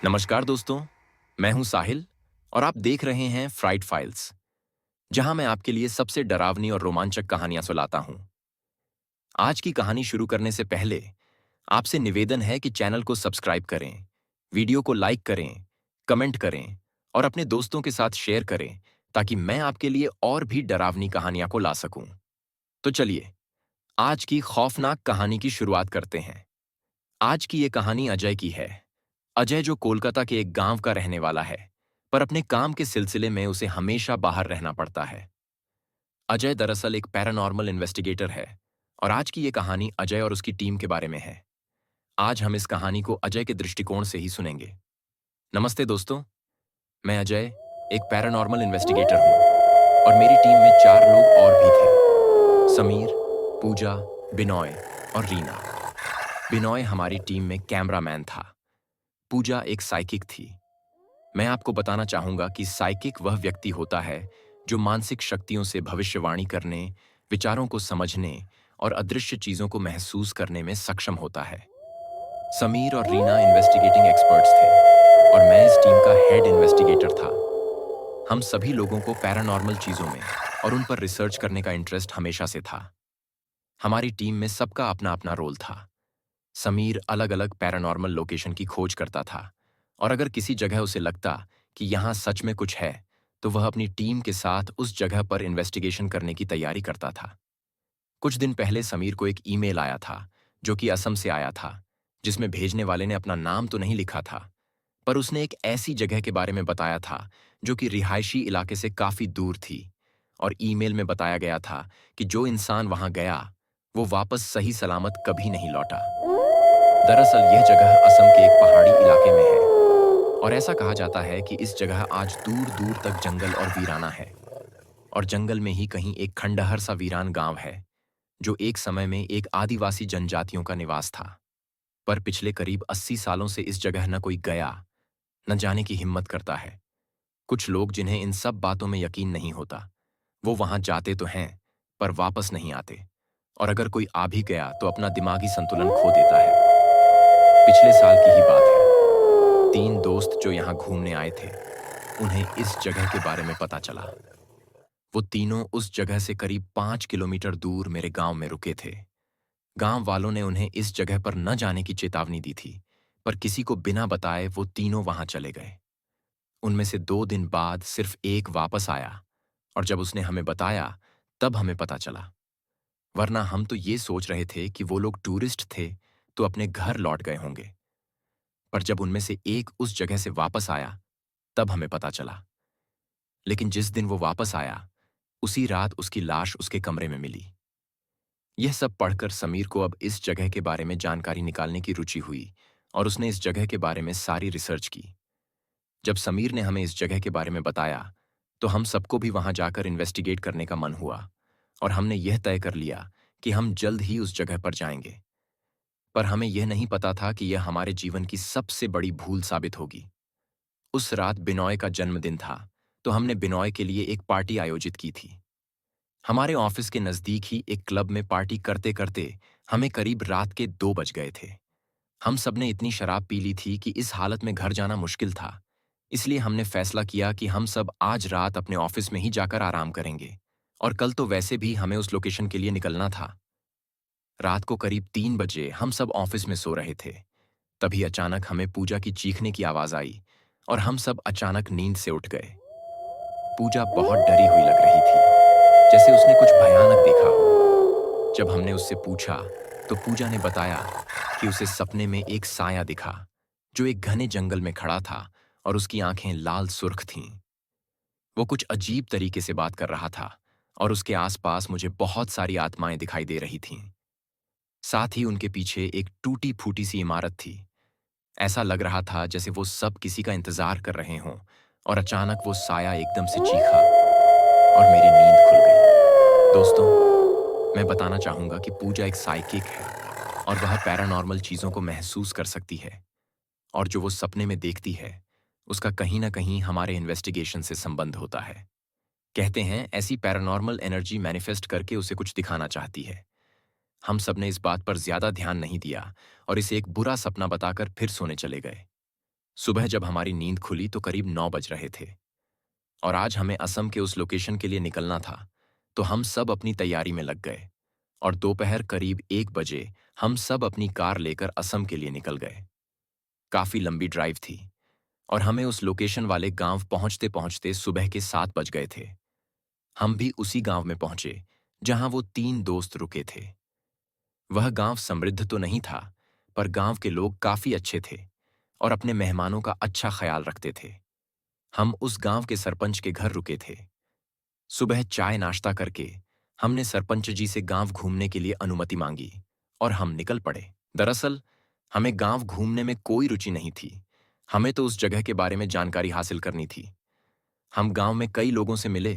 नमस्कार दोस्तों, मैं हूं साहिल और आप देख रहे हैं फ्राइड फाइल्स, जहां मैं आपके लिए सबसे डरावनी और रोमांचक कहानियां सुलाता हूं। आज की कहानी शुरू करने से पहले आपसे निवेदन है कि चैनल को सब्सक्राइब करें, वीडियो को लाइक करें, कमेंट करें और अपने दोस्तों के साथ शेयर करें ताकि मैं आपके लिए और भी डरावनी कहानियां को ला सकूं। तो चलिए, आज की खौफनाक कहानी की शुरुआत करते हैं। आज की ये कहानी अजय की है। अजय जो कोलकाता के एक गांव का रहने वाला है, पर अपने काम के सिलसिले में उसे हमेशा बाहर रहना पड़ता है। अजय दरअसल एक पैरानॉर्मल इन्वेस्टिगेटर है और आज की ये कहानी अजय और उसकी टीम के बारे में है। आज हम इस कहानी को अजय के दृष्टिकोण से ही सुनेंगे। नमस्ते दोस्तों, मैं अजय एक पैरानॉर्मल इन्वेस्टिगेटर हूँ और मेरी टीम में 4 लोग और भी थे। समीर, पूजा, बिनॉय और रीना। बिनॉय हमारी टीम में कैमरामैन था। पूजा एक साइकिक थी। मैं आपको बताना चाहूंगा कि साइकिक वह व्यक्ति होता है जो मानसिक शक्तियों से भविष्यवाणी करने, विचारों को समझने और अदृश्य चीजों को महसूस करने में सक्षम होता है। समीर और रीना इन्वेस्टिगेटिंग एक्सपर्ट्स थे और मैं इस टीम का हेड इन्वेस्टिगेटर था। हम सभी लोगों को पैरानॉर्मल चीजों में और उन पर रिसर्च करने का इंटरेस्ट हमेशा से था। हमारी टीम में सबका अपना अपना रोल था। समीर अलग अलग पैरानॉर्मल लोकेशन की खोज करता था और अगर किसी जगह उसे लगता कि यहाँ सच में कुछ है, तो वह अपनी टीम के साथ उस जगह पर इन्वेस्टिगेशन करने की तैयारी करता था। कुछ दिन पहले समीर को एक ईमेल आया था, जो कि असम से आया था, जिसमें भेजने वाले ने अपना नाम तो नहीं लिखा था, पर उसने एक ऐसी जगह के बारे में बताया था जो कि रिहायशी इलाके से काफी दूर थी। और ईमेल में बताया गया था कि जो इंसान वहां गया, वो वापस सही सलामत कभी नहीं लौटा। दरअसल यह जगह असम के एक पहाड़ी इलाके में है और ऐसा कहा जाता है कि इस जगह आज दूर दूर तक जंगल और वीराना है। और जंगल में ही कहीं एक खंडहर सा वीरान गांव है, जो एक समय में एक आदिवासी जनजातियों का निवास था। पर पिछले करीब 80 सालों से इस जगह न कोई गया, न जाने की हिम्मत करता है। कुछ लोग जिन्हें इन सब बातों में यकीन नहीं होता, वो वहां जाते तो हैं, पर वापस नहीं आते। और अगर कोई आ भी गया तो अपना दिमागी संतुलन खो देता है। पिछले साल की ही बात है। 3 दोस्त जो यहाँ घूमने आए थे, उन्हें इस जगह के बारे में पता चला। वो तीनों उस जगह से करीब 5 किलोमीटर दूर मेरे गांव में रुके थे। गांव वालों ने उन्हें इस जगह पर न जाने की चेतावनी दी थी, पर किसी को बिना बताए वो तीनों वहां चले गए। उनमें से 2 दिन बाद सिर्फ एक वापस आया और जब उसने हमें बताया, तब हमें पता चला। वरना हम तो ये सोच रहे थे कि वो लोग टूरिस्ट थे तो अपने घर लौट गए होंगे। पर जब उनमें से एक उस जगह से वापस आया, तब हमें पता चला। लेकिन जिस दिन वो वापस आया, उसी रात उसकी लाश उसके कमरे में मिली। यह सब पढ़कर समीर को अब इस जगह के बारे में जानकारी निकालने की रुचि हुई और उसने इस जगह के बारे में सारी रिसर्च की। जब समीर ने हमें इस जगह के बारे में बताया, तो हम सबको भी वहां जाकर इन्वेस्टिगेट करने का मन हुआ और हमने यह तय कर लिया कि हम जल्द ही उस जगह पर जाएंगे। पर हमें यह नहीं पता था कि यह हमारे जीवन की सबसे बड़ी भूल साबित होगी। उस रात बिनॉय का जन्मदिन था, तो हमने बिनॉय के लिए एक पार्टी आयोजित की थी। हमारे ऑफिस के नजदीक ही एक क्लब में पार्टी करते करते हमें करीब रात के 2 बज गए थे। हम सबने इतनी शराब पी ली थी कि इस हालत में घर जाना मुश्किल था। इसलिए हमने फैसला किया कि हम सब आज रात अपने ऑफिस में ही जाकर आराम करेंगे और कल तो वैसे भी हमें उस लोकेशन के लिए निकलना था। रात को करीब 3 बजे हम सब ऑफिस में सो रहे थे। तभी अचानक हमें पूजा की चीखने की आवाज आई और हम सब अचानक नींद से उठ गए। पूजा बहुत डरी हुई लग रही थी, जैसे उसने कुछ भयानक देखा हो। जब हमने उससे पूछा, तो पूजा ने बताया कि उसे सपने में एक साया दिखा, जो एक घने जंगल में खड़ा था और उसकी आंखें लाल सुर्ख थीं। वो कुछ अजीब तरीके से बात कर रहा था और उसके आसपास मुझे बहुत सारी आत्माएं दिखाई दे रही थीं। साथ ही उनके पीछे एक टूटी फूटी सी इमारत थी। ऐसा लग रहा था जैसे वो सब किसी का इंतजार कर रहे हों और अचानक वो साया एकदम से चीखा और मेरी नींद खुल गई। दोस्तों, मैं बताना चाहूंगा कि पूजा एक साइकिक है और वह पैरानॉर्मल चीजों को महसूस कर सकती है और जो वो सपने में देखती है, उसका कहीं ना कहीं हमारे इन्वेस्टिगेशन से संबंध होता है। कहते हैं ऐसी पैरानॉर्मल एनर्जी मैनिफेस्ट करके उसे कुछ दिखाना चाहती है। हम सबने इस बात पर ज्यादा ध्यान नहीं दिया और इसे एक बुरा सपना बताकर फिर सोने चले गए। सुबह जब हमारी नींद खुली तो करीब 9 बज रहे थे और आज हमें असम के उस लोकेशन के लिए निकलना था। तो हम सब अपनी तैयारी में लग गए और दोपहर करीब 1 बजे हम सब अपनी कार लेकर असम के लिए निकल गए। काफी लंबी ड्राइव थी और हमें उस लोकेशन वाले गांव पहुंचते पहुंचते सुबह के 7 बज गए थे। हम भी उसी गांव में पहुंचे जहां वो 3 दोस्त रुके थे। वह गांव समृद्ध तो नहीं था, पर गांव के लोग काफी अच्छे थे और अपने मेहमानों का अच्छा ख्याल रखते थे। हम उस गांव के सरपंच के घर रुके थे। सुबह चाय नाश्ता करके हमने सरपंच जी से गांव घूमने के लिए अनुमति मांगी और हम निकल पड़े। दरअसल हमें गांव घूमने में कोई रुचि नहीं थी। हमें तो उस जगह के बारे में जानकारी हासिल करनी थी। हम गांव में कई लोगों से मिले,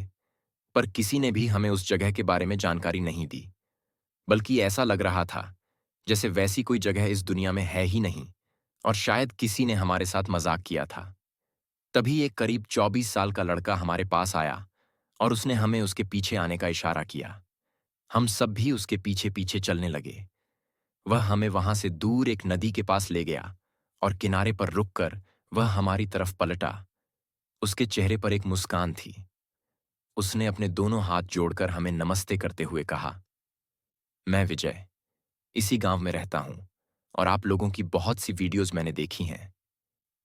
पर किसी ने भी हमें उस जगह के बारे में जानकारी नहीं दी। बल्कि ऐसा लग रहा था जैसे वैसी कोई जगह इस दुनिया में है ही नहीं और शायद किसी ने हमारे साथ मजाक किया था। तभी एक करीब 24 साल का लड़का हमारे पास आया और उसने हमें उसके पीछे आने का इशारा किया। हम सब भी उसके पीछे पीछे चलने लगे। वह हमें वहां से दूर एक नदी के पास ले गया और किनारे पर रुककर वह हमारी तरफ पलटा। उसके चेहरे पर एक मुस्कान थी। उसने अपने दोनों हाथ जोड़कर हमें नमस्ते करते हुए कहा, मैं विजय, इसी गांव में रहता हूं और आप लोगों की बहुत सी वीडियोस मैंने देखी हैं।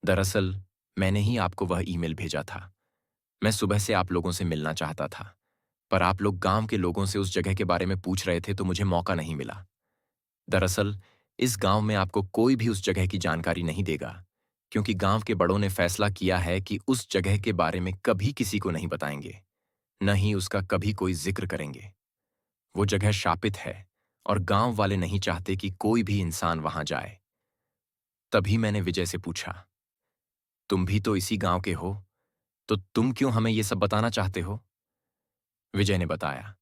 दरअसल मैंने ही आपको वह ईमेल भेजा था। मैं सुबह से आप लोगों से मिलना चाहता था, पर आप लोग गांव के लोगों से उस जगह के बारे में पूछ रहे थे तो मुझे मौका नहीं मिला। दरअसल इस गांव में आपको कोई भी उस जगह की जानकारी नहीं देगा, क्योंकि गांव के बड़ों ने फैसला किया है कि उस जगह के बारे में कभी किसी को नहीं बताएंगे, न ही उसका कभी कोई जिक्र करेंगे। वो जगह शापित है और गांव वाले नहीं चाहते कि कोई भी इंसान वहां जाए। तभी मैंने विजय से पूछा, तुम भी तो इसी गांव के हो, तो तुम क्यों हमें ये सब बताना चाहते हो? विजय ने बताया,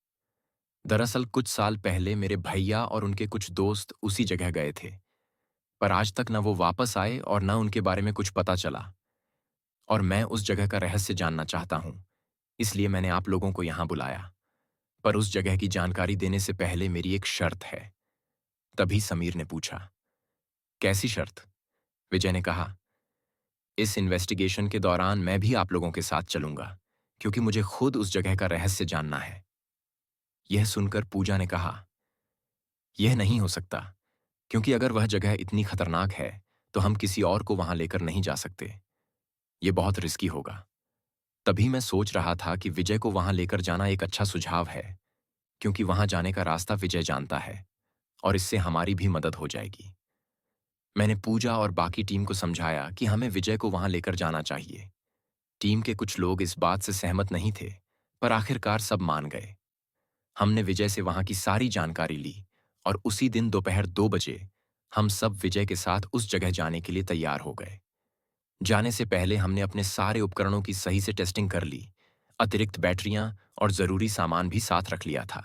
दरअसल कुछ साल पहले मेरे भैया और उनके कुछ दोस्त उसी जगह गए थे, पर आज तक न वो वापस आए और न उनके बारे में कुछ पता चला। और मैं उस जगह का रहस्य जानना चाहता हूं, इसलिए मैंने आप लोगों को यहां बुलाया। पर उस जगह की जानकारी देने से पहले मेरी एक शर्त है। तभी समीर ने पूछा, कैसी शर्त? विजय ने कहा, इस इन्वेस्टिगेशन के दौरान मैं भी आप लोगों के साथ चलूंगा, क्योंकि मुझे खुद उस जगह का रहस्य जानना है। यह सुनकर पूजा ने कहा, यह नहीं हो सकता, क्योंकि अगर वह जगह इतनी खतरनाक है तो हम किसी और को वहां लेकर नहीं जा सकते। यह बहुत रिस्की होगा। तभी मैं सोच रहा था कि विजय को वहां लेकर जाना एक अच्छा सुझाव है, क्योंकि वहां जाने का रास्ता विजय जानता है और इससे हमारी भी मदद हो जाएगी। मैंने पूजा और बाकी टीम को समझाया कि हमें विजय को वहां लेकर जाना चाहिए। टीम के कुछ लोग इस बात से सहमत नहीं थे, पर आखिरकार सब मान गए। हमने विजय से वहां की सारी जानकारी ली और उसी दिन दोपहर 2 बजे हम सब विजय के साथ उस जगह जाने के लिए तैयार हो गए। जाने से पहले हमने अपने सारे उपकरणों की सही से टेस्टिंग कर ली। अतिरिक्त बैटरियां और जरूरी सामान भी साथ रख लिया था।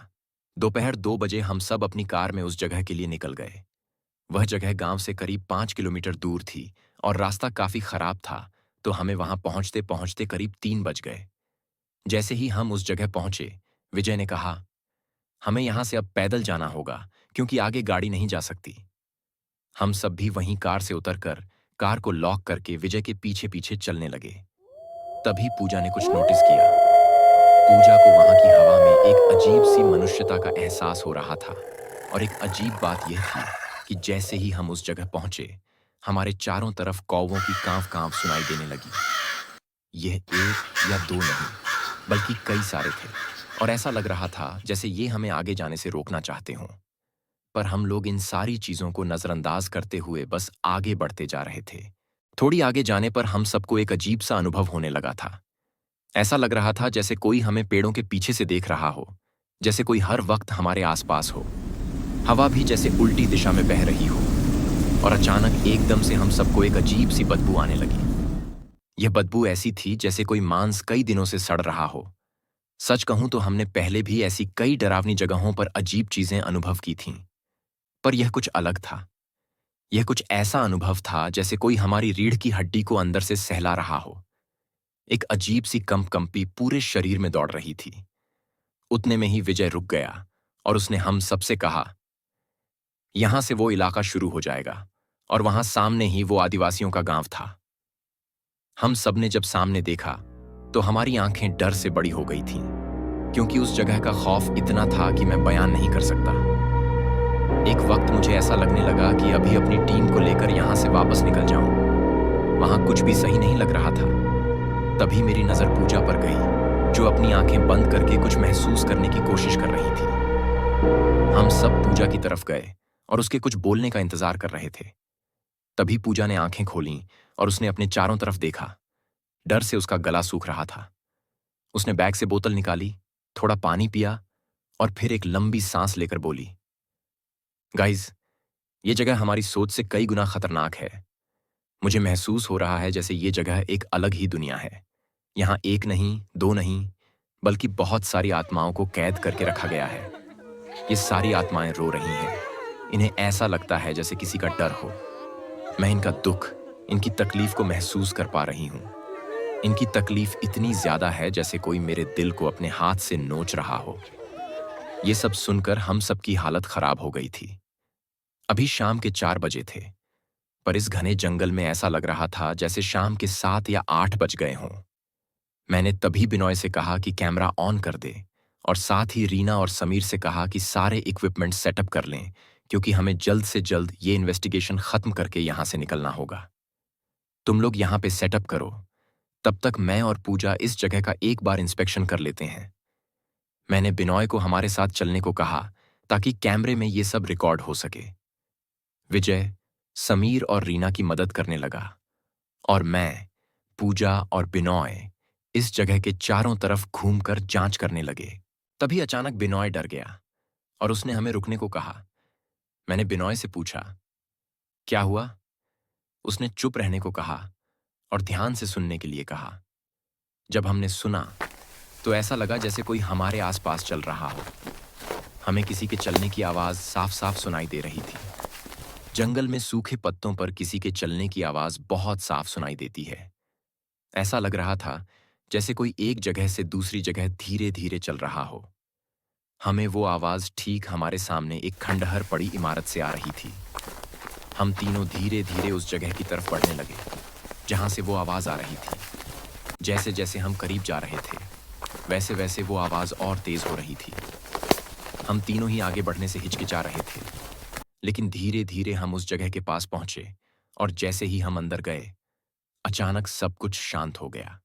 दोपहर 2 बजे हम सब अपनी कार में उस जगह के लिए निकल गए। वह जगह गांव से करीब 5 किलोमीटर दूर थी और रास्ता काफी खराब था, तो हमें वहां पहुंचते पहुंचते करीब 3 बज गए। जैसे ही हम उस जगह पहुंचे, विजय ने कहा, हमें यहां से अब पैदल जाना होगा, क्योंकि आगे गाड़ी नहीं जा सकती। हम सब भी वहीं कार से उतरकर कार को लॉक करके विजय के पीछे पीछे चलने लगे। तभी पूजा ने कुछ नोटिस किया। पूजा को वहां की हवा में एक अजीब सी मनुष्यता का एहसास हो रहा था और एक अजीब बात यह थी कि जैसे ही हम उस जगह पहुंचे, हमारे चारों तरफ कौवों की कांव-कांव सुनाई देने लगी। यह एक या दो नहीं, बल्कि कई सारे थे और ऐसा लग रहा था जैसे ये हमें आगे जाने से रोकना चाहते हों। पर हम लोग इन सारी चीजों को नजरअंदाज करते हुए बस आगे बढ़ते जा रहे थे। थोड़ी आगे जाने पर हम सबको एक अजीब सा अनुभव होने लगा था। ऐसा लग रहा था जैसे कोई हमें पेड़ों के पीछे से देख रहा हो, जैसे कोई हर वक्त हमारे आसपास हो। हवा भी जैसे उल्टी दिशा में बह रही हो और अचानक एकदम से हम सबको एक अजीब सी बदबू आने लगी। यह बदबू ऐसी थी जैसे कोई मांस कई दिनों से सड़ रहा हो। सच कहूं तो हमने पहले भी ऐसी कई डरावनी जगहों पर अजीब चीजें अनुभव की थीं, पर यह कुछ अलग था। यह कुछ ऐसा अनुभव था जैसे कोई हमारी रीढ़ की हड्डी को अंदर से सहला रहा हो। एक अजीब सी कंपकंपी पूरे शरीर में दौड़ रही थी। उतने में ही विजय रुक गया और उसने हम सबसे कहा, यहां से वो इलाका शुरू हो जाएगा और वहां सामने ही वो आदिवासियों का गांव था। हम सबने जब सामने देखा तो हमारी आंखें डर से बड़ी हो गई थीं, क्योंकि उस जगह का खौफ इतना था कि मैं बयान नहीं कर सकता। एक वक्त मुझे ऐसा लगने लगा कि अभी अपनी टीम को लेकर यहां से वापस निकल जाऊं। वहां कुछ भी सही नहीं लग रहा था। तभी मेरी नजर पूजा पर गई, जो अपनी आंखें बंद करके कुछ महसूस करने की कोशिश कर रही थी। हम सब पूजा की तरफ गए और उसके कुछ बोलने का इंतजार कर रहे थे। तभी पूजा ने आंखें खोलीं और उसने अपने चारों तरफ देखा। डर से उसका गला सूख रहा था। उसने बैग से बोतल निकाली, थोड़ा पानी पिया और फिर एक लंबी सांस लेकर बोली, गाइज, ये जगह हमारी सोच से कई गुना खतरनाक है। मुझे महसूस हो रहा है जैसे ये जगह एक अलग ही दुनिया है। यहाँ एक नहीं, दो नहीं, बल्कि बहुत सारी आत्माओं को कैद करके रखा गया है। ये सारी आत्माएं रो रही हैं। इन्हें ऐसा लगता है जैसे किसी का डर हो। मैं इनका दुख, इनकी तकलीफ को महसूस कर पा रही हूँ। इनकी तकलीफ इतनी ज्यादा है जैसे कोई मेरे दिल को अपने हाथ से नोच रहा हो। ये सब सुनकर हम सबकी हालत खराब हो गई थी। अभी शाम के 4 बजे थे, पर इस घने जंगल में ऐसा लग रहा था जैसे शाम के 7 या 8 बज गए हों। मैंने तभी बिनॉय से कहा कि कैमरा ऑन कर दे, और साथ ही रीना और समीर से कहा कि सारे इक्विपमेंट सेटअप कर लें, क्योंकि हमें जल्द से जल्द ये इन्वेस्टिगेशन खत्म करके यहां से निकलना होगा। तुम लोग यहां पे सेटअप करो, तब तक मैं और पूजा इस जगह का एक बार इंस्पेक्शन कर लेते हैं। मैंने बिनॉय को हमारे साथ चलने को कहा ताकि कैमरे में ये सब रिकॉर्ड हो सके। विजय, समीर और रीना की मदद करने लगा, और मैं, पूजा और बिनॉय इस जगह के चारों तरफ घूमकर जांच करने लगे। तभी अचानक बिनॉय डर गया और उसने हमें रुकने को कहा। मैंने बिनॉय से पूछा, क्या हुआ? उसने चुप रहने को कहा और ध्यान से सुनने के लिए कहा। जब हमने सुना तो ऐसा लगा जैसे कोई हमारे आसपास चल रहा हो। हमें किसी के चलने की आवाज साफ साफ सुनाई दे रही थी। जंगल में सूखे पत्तों पर किसी के चलने की आवाज बहुत साफ सुनाई देती है। ऐसा लग रहा था जैसे कोई एक जगह से दूसरी जगह धीरे धीरे चल रहा हो। हमें वो आवाज ठीक हमारे सामने एक खंडहर पड़ी इमारत से आ रही थी। हम तीनों धीरे धीरे उस जगह की तरफ बढ़ने लगे जहां से वो आवाज आ रही थी। जैसे जैसे हम करीब जा रहे थे, वैसे वैसे वो आवाज और तेज हो रही थी। हम तीनों ही आगे बढ़ने से हिचकिचा रहे थे, लेकिन धीरे धीरे हम उस जगह के पास पहुंचे, और जैसे ही हम अंदर गए, अचानक सब कुछ शांत हो गया।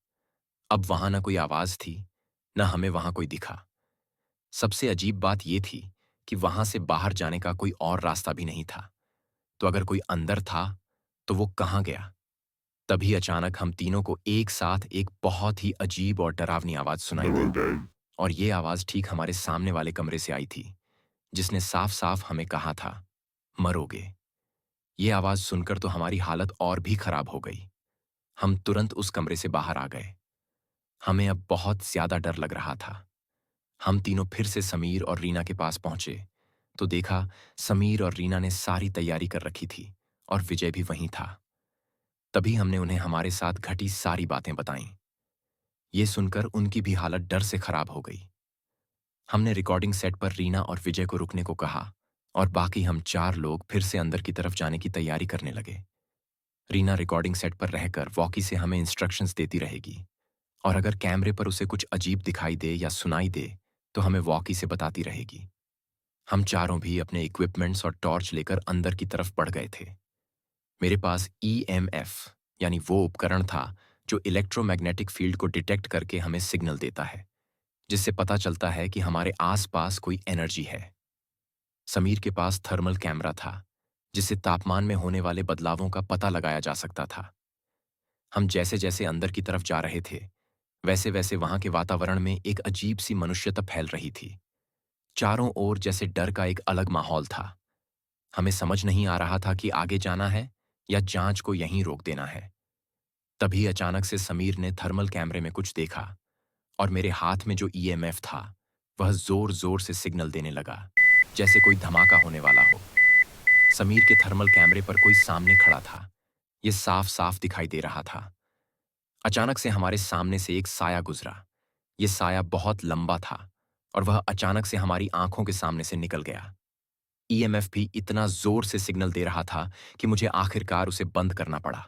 अब वहां न कोई आवाज थी, न हमें वहां कोई दिखा। सबसे अजीब बात यह थी कि वहां से बाहर जाने का कोई और रास्ता भी नहीं था। तो अगर कोई अंदर था तो वो कहाँ गया? तभी अचानक हम तीनों को एक साथ एक बहुत ही अजीब और डरावनी आवाज सुनाई दी, और ये आवाज ठीक हमारे सामने वाले कमरे से आई थी, जिसने साफ साफ हमें कहा था, मरोगे। ये आवाज सुनकर तो हमारी हालत और भी खराब हो गई। हम तुरंत उस कमरे से बाहर आ गए। हमें अब बहुत ज्यादा डर लग रहा था। हम तीनों फिर से समीर और रीना के पास पहुंचे तो देखा समीर और रीना ने सारी तैयारी कर रखी थी, और विजय भी वहीं था। तभी हमने उन्हें हमारे साथ घटी सारी बातें बताईं। ये सुनकर उनकी भी हालत डर से खराब हो गई। हमने रिकॉर्डिंग सेट पर रीना और विजय को रुकने को कहा, और बाकी हम 4 लोग फिर से अंदर की तरफ जाने की तैयारी करने लगे। रीना रिकॉर्डिंग सेट पर रहकर वॉकी से हमें इंस्ट्रक्शंस देती रहेगी, और अगर कैमरे पर उसे कुछ अजीब दिखाई दे या सुनाई दे तो हमें वॉकी से बताती रहेगी। हम चारों भी अपने इक्विपमेंट्स और टॉर्च लेकर अंदर की तरफ बढ़ गए थे। मेरे पास ईएमएफ यानी वो उपकरण था जो इलेक्ट्रोमैग्नेटिक फील्ड को डिटेक्ट करके हमें सिग्नल देता है, जिससे पता चलता है कि हमारे आसपास कोई एनर्जी है। समीर के पास थर्मल कैमरा था, जिससे तापमान में होने वाले बदलावों का पता लगाया जा सकता था। हम जैसे जैसे अंदर की तरफ जा रहे थे, वैसे वैसे वहां के वातावरण में एक अजीब सी मनुष्यता फैल रही थी। चारों ओर जैसे डर का एक अलग माहौल था। हमें समझ नहीं आ रहा था कि आगे जाना है या जांच को यहीं रोक देना है। तभी अचानक से समीर ने थर्मल कैमरे में कुछ देखा, और मेरे हाथ में जो ईएमएफ था वह जोर जोर से सिग्नल देने लगा, जैसे कोई धमाका होने वाला हो। समीर के थर्मल कैमरे पर कोई सामने खड़ा था। यह साफ साफ दिखाई दे रहा था। अचानक से हमारे सामने से एक साया गुजरा। यह साया बहुत लंबा था, और वह अचानक से हमारी आंखों के सामने से निकल गया। ईएमएफ भी इतना जोर से सिग्नल दे रहा था कि मुझे आखिरकार उसे बंद करना पड़ा।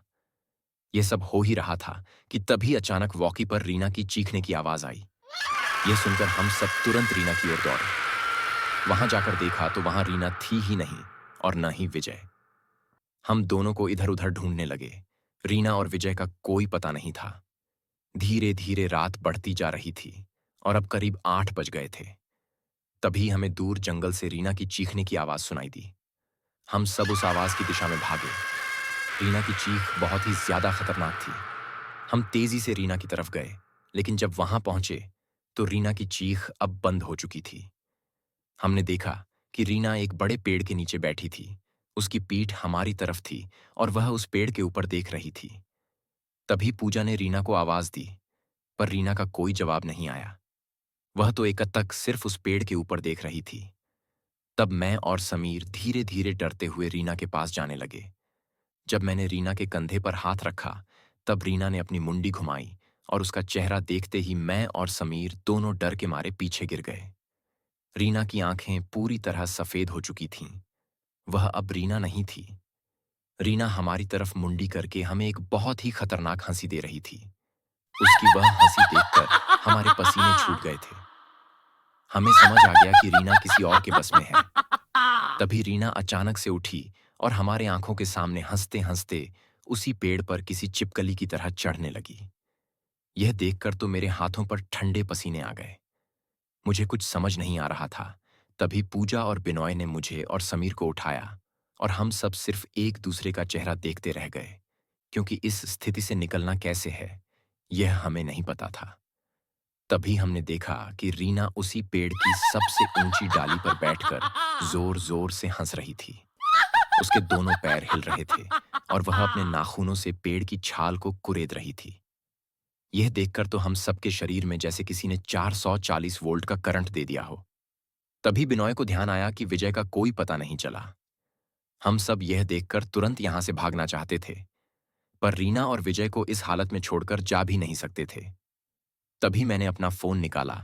यह सब हो ही रहा था कि तभी अचानक वॉकी पर रीना की चीखने की आवाज आई। यह सुनकर हम सब तुरंत रीना की ओर दौड़े। वहां जाकर देखा तो वहां रीना थी ही नहीं और न ही विजय। हम दोनों को इधर उधर ढूंढने लगे। रीना और विजय का कोई पता नहीं था। धीरे धीरे रात बढ़ती जा रही थी और अब करीब 8 बज गए थे। तभी हमें दूर जंगल से रीना की चीखने की आवाज सुनाई दी। हम सब उस आवाज की दिशा में भागे। रीना की चीख बहुत ही ज्यादा खतरनाक थी। हम तेजी से रीना की तरफ गए, लेकिन जब वहां पहुंचे तो रीना की चीख अब बंद हो चुकी थी। हमने देखा कि रीना एक बड़े पेड़ के नीचे बैठी थी। उसकी पीठ हमारी तरफ थी और वह उस पेड़ के ऊपर देख रही थी। तभी पूजा ने रीना को आवाज दी, पर रीना का कोई जवाब नहीं आया। वह तो एकटक सिर्फ उस पेड़ के ऊपर देख रही थी। तब मैं और समीर धीरे धीरे डरते हुए रीना के पास जाने लगे। जब मैंने रीना के कंधे पर हाथ रखा, तब रीना ने अपनी मुंडी घुमाई और उसका चेहरा देखते ही मैं और समीर दोनों डर के मारे पीछे गिर गए। रीना की आंखें पूरी तरह सफेद हो चुकी थीं। वह अब रीना नहीं थी। रीना हमारी तरफ मुंडी करके हमें एक बहुत ही खतरनाक हंसी दे रही थी। उसकी वह हंसी देखकर हमारे पसीने छूट गए थे। हमें समझ आ गया कि रीना किसी और के बस में है। तभी रीना अचानक से उठी और हमारे आंखों के सामने हंसते हंसते उसी पेड़ पर किसी चिपकली की तरह चढ़ने लगी। यह देखकर तो मेरे हाथों पर ठंडे पसीने आ गए। मुझे कुछ समझ नहीं आ रहा था। तभी पूजा और बिनॉय ने मुझे और समीर को उठाया और हम सब सिर्फ एक दूसरे का चेहरा देखते रह गए, क्योंकि इस स्थिति से निकलना कैसे है यह हमें नहीं पता था। तभी हमने देखा कि रीना उसी पेड़ की सबसे ऊंची डाली पर बैठकर जोर जोर से हंस रही थी। उसके दोनों पैर हिल रहे थे और वह अपने नाखूनों से पेड़ की छाल को कुरेद रही थी। यह देखकर तो हम सबके शरीर में जैसे किसी ने 440 वोल्ट का करंट दे दिया हो। तभी बिनॉय को ध्यान आया कि विजय का कोई पता नहीं चला। हम सब यह देखकर तुरंत यहां से भागना चाहते थे, पर रीना और विजय को इस हालत में छोड़कर जा भी नहीं सकते थे। तभी मैंने अपना फोन निकाला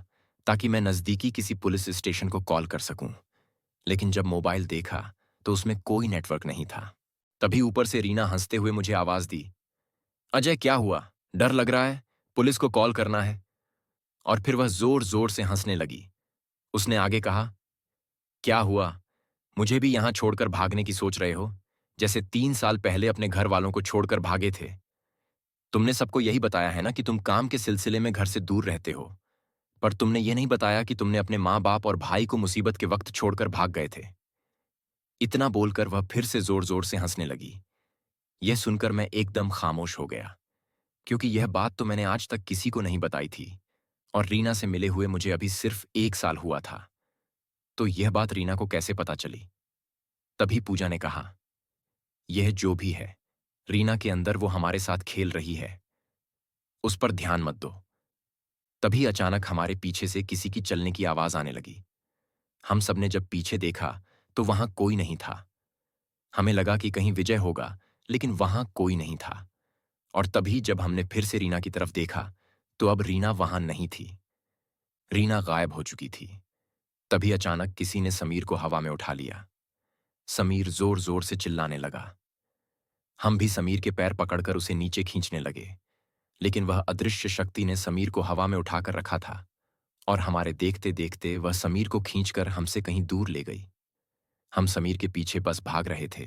ताकि मैं नजदीकी किसी पुलिस स्टेशन को कॉल कर सकूं, लेकिन जब मोबाइल देखा तो उसमें कोई नेटवर्क नहीं था। तभी ऊपर से रीना हंसते हुए मुझे आवाज दी, अजय क्या हुआ, डर लग रहा है, पुलिस को कॉल करना है। और फिर वह जोर जोर से हंसने लगी। उसने आगे कहा, क्या हुआ, मुझे भी यहां छोड़कर भागने की सोच रहे हो, जैसे 3 साल पहले अपने घर वालों को छोड़कर भागे थे। तुमने सबको यही बताया है ना कि तुम काम के सिलसिले में घर से दूर रहते हो, पर तुमने ये नहीं बताया कि तुमने अपने माँ बाप और भाई को मुसीबत के वक्त छोड़कर भाग गए थे। इतना बोलकर वह फिर से जोर जोर से हंसने लगी। यह सुनकर मैं एकदम खामोश हो गया, क्योंकि यह बात तो मैंने आज तक किसी को नहीं बताई थी और रीना से मिले हुए मुझे अभी सिर्फ 1 साल हुआ था। तो यह बात रीना को कैसे पता चली? तभी पूजा ने कहा, यह जो भी है, रीना के अंदर वो हमारे साथ खेल रही है, उस पर ध्यान मत दो। तभी अचानक हमारे पीछे से किसी की चलने की आवाज आने लगी। हम सबने जब पीछे देखा तो वहां कोई नहीं था। हमें लगा कि कहीं विजय होगा, लेकिन वहां कोई नहीं था। और तभी जब हमने फिर से रीना की तरफ देखा तो अब रीना वहां नहीं थी। रीना गायब हो चुकी थी। तभी अचानक किसी ने समीर को हवा में उठा लिया। समीर जोर जोर से चिल्लाने लगा। हम भी समीर के पैर पकड़कर उसे नीचे खींचने लगे, लेकिन वह अदृश्य शक्ति ने समीर को हवा में उठाकर रखा था और हमारे देखते देखते वह समीर को खींचकर हमसे कहीं दूर ले गई। हम समीर के पीछे बस भाग रहे थे,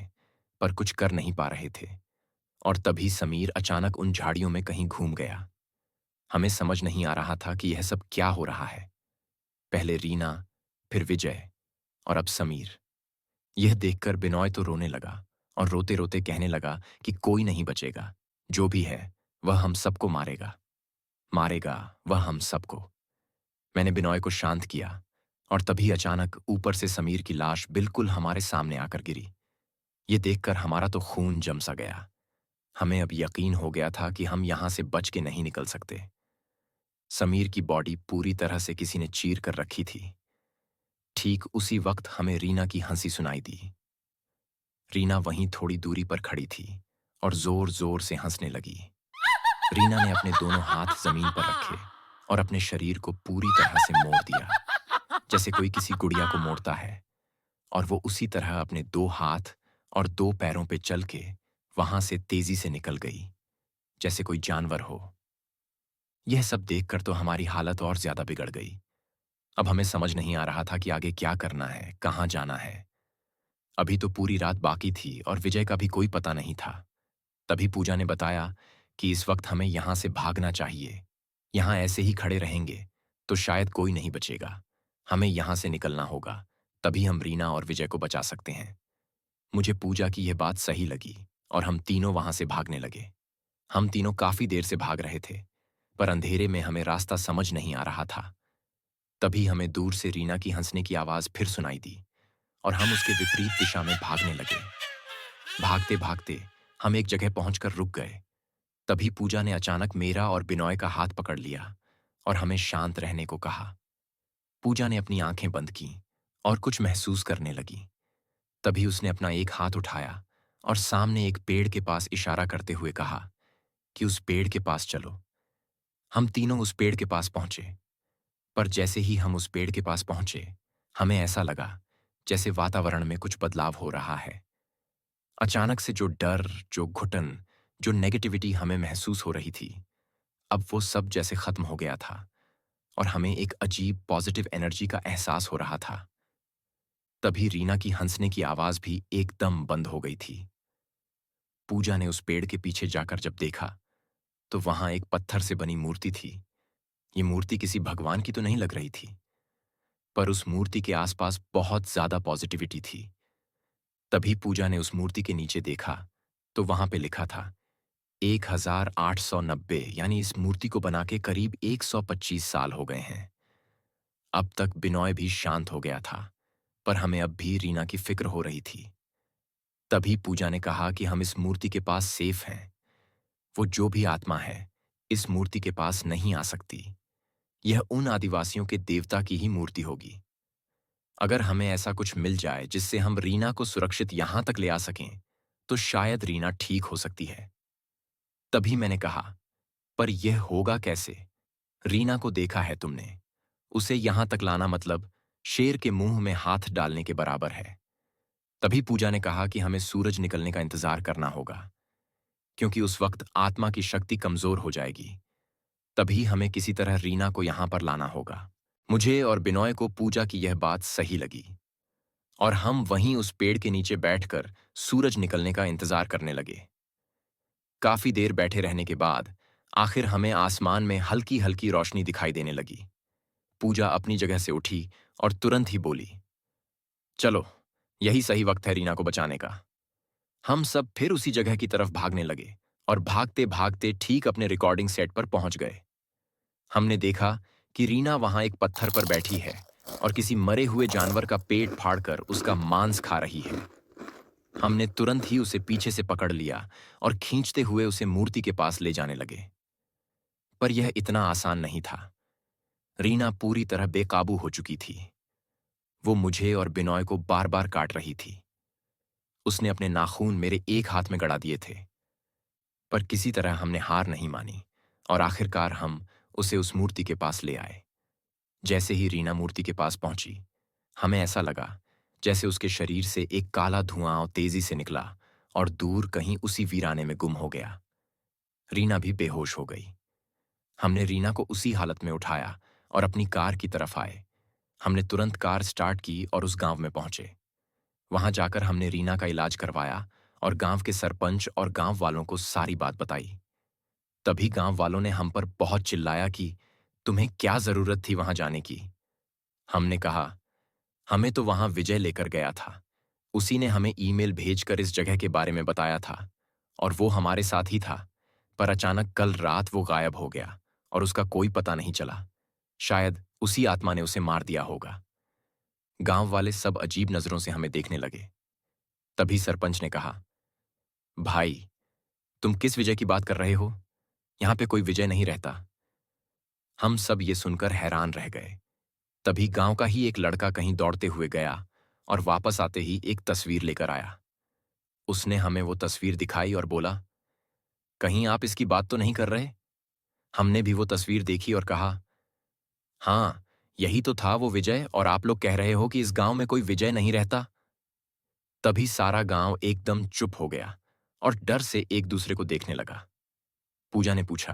पर कुछ कर नहीं पा रहे थे। और तभी समीर अचानक उन झाड़ियों में कहीं घूम गया। हमें समझ नहीं आ रहा था कि यह सब क्या हो रहा है। पहले रीना, फिर विजय और अब समीर। यह देखकर बिनॉय तो रोने लगा और रोते रोते कहने लगा कि कोई नहीं बचेगा, जो भी है वह हम सबको मारेगा, मारेगा वह हम सबको। मैंने बिनॉय को शांत किया और तभी अचानक ऊपर से समीर की लाश बिल्कुल हमारे सामने आकर गिरी। ये देखकर हमारा तो खून जम सा गया। हमें अब यकीन हो गया था कि हम यहां से बच के नहीं निकल सकते। समीर की बॉडी पूरी तरह से किसी ने चीर कर रखी थी। ठीक उसी वक्त हमें रीना की हंसी सुनाई दी। रीना वहीं थोड़ी दूरी पर खड़ी थी और जोर जोर से हंसने लगी। रीना ने अपने दोनों हाथ जमीन पर रखे और अपने शरीर को पूरी तरह से मोड़ दिया, जैसे कोई किसी गुड़िया को मोड़ता है। और वो उसी तरह अपने 2 हाथ और 2 पैरों पे चल के वहां से तेजी से निकल गई। जैसे कोई जानवर हो। यह सब देखकर तो हमारी हालत और ज्यादा बिगड़ गई। अब हमें समझ नहीं आ रहा था कि आगे क्या करना है, कहाँ जाना है। अभी तो पूरी रात बाकी थी और विजय का भी कोई पता नहीं था। तभी पूजा ने बताया कि इस वक्त हमें यहां से भागना चाहिए। यहां ऐसे ही खड़े रहेंगे तो शायद कोई नहीं बचेगा। हमें यहां से निकलना होगा, तभी हम रीना और विजय को बचा सकते हैं। मुझे पूजा की यह बात सही लगी और हम तीनों वहां से भागने लगे। हम तीनों काफी देर से भाग रहे थे, पर अंधेरे में हमें रास्ता समझ नहीं आ रहा था। तभी हमें दूर से रीना की हंसने की आवाज फिर सुनाई दी और हम उसके विपरीत दिशा में भागने लगे। भागते भागते हम एक जगह पहुंचकर रुक गए। तभी पूजा ने अचानक मेरा और बिनॉय का हाथ पकड़ लिया और हमें शांत रहने को कहा। पूजा ने अपनी आंखें बंद की और कुछ महसूस करने लगी। तभी उसने अपना एक हाथ उठाया और सामने एक पेड़ के पास इशारा करते हुए कहा कि उस पेड़ के पास चलो। हम तीनों उस पेड़ के पास पहुंचे, पर जैसे ही हम उस पेड़ के पास पहुंचे, हमें ऐसा लगा जैसे वातावरण में कुछ बदलाव हो रहा है। अचानक से जो डर, जो घुटन, जो नेगेटिविटी हमें महसूस हो रही थी, अब वो सब जैसे खत्म हो गया था और हमें एक अजीब पॉजिटिव एनर्जी का एहसास हो रहा था। तभी रीना की हंसने की आवाज भी एकदम बंद हो गई थी। पूजा ने उस पेड़ के पीछे जाकर जब देखा, तो वहां एक पत्थर से बनी मूर्ति थी। ये मूर्ति किसी भगवान की तो नहीं लग रही थी, पर उस मूर्ति के आसपास बहुत ज्यादा पॉजिटिविटी थी। तभी पूजा ने उस मूर्ति के नीचे देखा, तो वहां पे लिखा था 1890, यानी इस मूर्ति को बना के करीब 125 साल हो गए हैं। अब तक बिनॉय भी शांत हो गया था, पर हमें अब भी रीना की फिक्र हो रही थी। तभी पूजा ने कहा कि हम इस मूर्ति के पास सेफ हैं। वो जो भी आत्मा है, इस मूर्ति के पास नहीं आ सकती। यह उन आदिवासियों के देवता की ही मूर्ति होगी। अगर हमें ऐसा कुछ मिल जाए जिससे हम रीना को सुरक्षित यहां तक ले आ सकें, तो शायद रीना ठीक हो सकती है। तभी मैंने कहा, पर यह होगा कैसे? रीना को देखा है तुमने। उसे यहां तक लाना मतलब शेर के मुंह में हाथ डालने के बराबर है। तभी पूजा ने कहा कि हमें सूरज निकलने का इंतजार करना होगा, क्योंकि उस वक्त आत्मा की शक्ति कमजोर हो जाएगी। तभी हमें किसी तरह रीना को यहां पर लाना होगा। मुझे और बिनॉय को पूजा की यह बात सही लगी और हम वहीं उस पेड़ के नीचे बैठकर सूरज निकलने का इंतजार करने लगे। काफी देर बैठे रहने के बाद आखिर हमें आसमान में हल्की हल्की रोशनी दिखाई देने लगी। पूजा अपनी जगह से उठी और तुरंत ही बोली, चलो, यही सही वक्त है रीना को बचाने का। हम सब फिर उसी जगह की तरफ भागने लगे और भागते भागते ठीक अपने रिकॉर्डिंग सेट पर पहुंच गए। हमने देखा कि रीना वहां एक पत्थर पर बैठी है और किसी मरे हुए जानवर का पेट फाड़कर उसका मांस खा रही है। हमने तुरंत ही उसे पीछे से पकड़ लिया और खींचते हुए उसे मूर्ति के पास ले जाने लगे। पर यह इतना आसान नहीं था। रीना पूरी तरह बेकाबू हो चुकी थी। वो मुझे और बिनॉय को बार बार काट रही थी। उसने अपने नाखून मेरे एक हाथ में गड़ा दिए थे। पर किसी तरह हमने हार नहीं मानी और आखिरकार हम उसे उस मूर्ति के पास ले आए। जैसे ही रीना मूर्ति के पास पहुंची, हमें ऐसा लगा जैसे उसके शरीर से एक काला धुआं तेजी से निकला और दूर कहीं उसी वीराने में गुम हो गया। रीना भी बेहोश हो गई। हमने रीना को उसी हालत में उठाया और अपनी कार की तरफ आए। हमने तुरंत कार स्टार्ट की और उस गांव में पहुंचे। वहां जाकर हमने रीना का इलाज करवाया और गांव के सरपंच और गांव वालों को सारी बात बताई। तभी गांव वालों ने हम पर बहुत चिल्लाया कि तुम्हें क्या जरूरत थी वहां जाने की। हमने कहा, हमें तो वहां विजय लेकर गया था। उसी ने हमें ईमेल भेजकर इस जगह के बारे में बताया था और वो हमारे साथ ही था। पर अचानक कल रात वो गायब हो गया और उसका कोई पता नहीं चला। शायद उसी आत्मा ने उसे मार दिया होगा। गांव वाले सब अजीब नजरों से हमें देखने लगे। तभी सरपंच ने कहा, भाई, तुम किस विजय की बात कर रहे हो? यहां पे कोई विजय नहीं रहता। हम सब ये सुनकर हैरान रह गए। तभी गांव का ही एक लड़का कहीं दौड़ते हुए गया और वापस आते ही एक तस्वीर लेकर आया। उसने हमें वो तस्वीर दिखाई और बोला, कहीं आप इसकी बात तो नहीं कर रहे? हमने भी वो तस्वीर देखी और कहा, हाँ, यही तो था वो विजय, और आप लोग कह रहे हो कि इस गांव में कोई विजय नहीं रहता। तभी सारा गांव एकदम चुप हो गया और डर से एक दूसरे को देखने लगा। पूजा ने पूछा।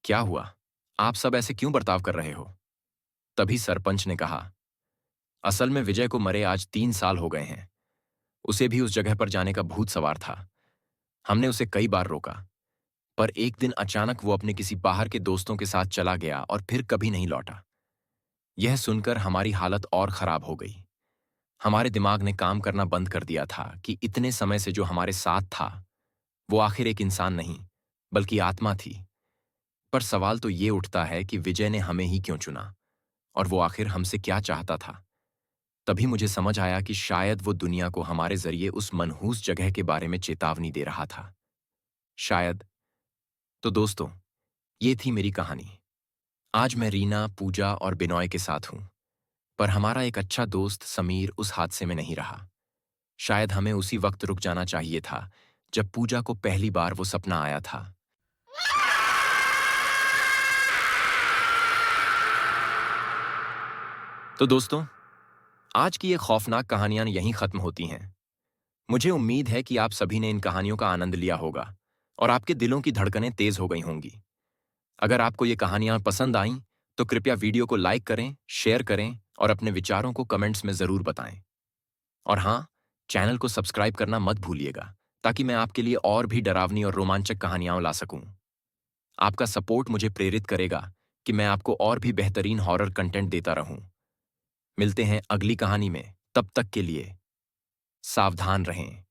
क्या हुआ? आप सब ऐसे क्यों बर्ताव कर रहे हो? तभी सरपंच ने कहा, असल में विजय को मरे आज 3 साल हो गए हैं। उसे भी उस जगह पर जाने का भूत सवार था। हमने उसे कई बार रोका, पर एक दिन अचानक वो अपने किसी बाहर के दोस्तों के साथ चला गया और फिर कभी नहीं लौटा। यह सुनकर हमारी हालत और खराब हो गई। हमारे दिमाग ने काम करना बंद कर दिया था कि इतने समय से जो हमारे साथ था, वो आखिर एक इंसान नहीं, बल्कि आत्मा थी। पर सवाल तो ये उठता है कि विजय ने हमें ही क्यों चुना और वो आखिर हमसे क्या चाहता था। तभी मुझे समझ आया कि शायद वो दुनिया को हमारे जरिए उस मनहूस जगह के बारे में चेतावनी दे रहा था। शायद। तो दोस्तों, ये थी मेरी कहानी। आज मैं रीना, पूजा और बिनॉय के साथ हूं, पर हमारा एक अच्छा दोस्त समीर उस हादसे में नहीं रहा। शायद हमें उसी वक्त रुक जाना चाहिए था जब पूजा को पहली बार वो सपना आया था। तो दोस्तों, आज की ये खौफनाक कहानियां यहीं खत्म होती हैं। मुझे उम्मीद है कि आप सभी ने इन कहानियों का आनंद लिया होगा और आपके दिलों की धड़कनें तेज हो गई होंगी। अगर आपको ये कहानियां पसंद आईं, तो कृपया वीडियो को लाइक करें, शेयर करें और अपने विचारों को कमेंट्स में ज़रूर बताएं। और हाँ, चैनल को सब्सक्राइब करना मत भूलिएगा, ताकि मैं आपके लिए और भी डरावनी और रोमांचक कहानियां ला सकूं। आपका सपोर्ट मुझे प्रेरित करेगा कि मैं आपको और भी बेहतरीन हॉरर कंटेंट देता रहूं। मिलते हैं अगली कहानी में, तब तक के लिए सावधान रहें।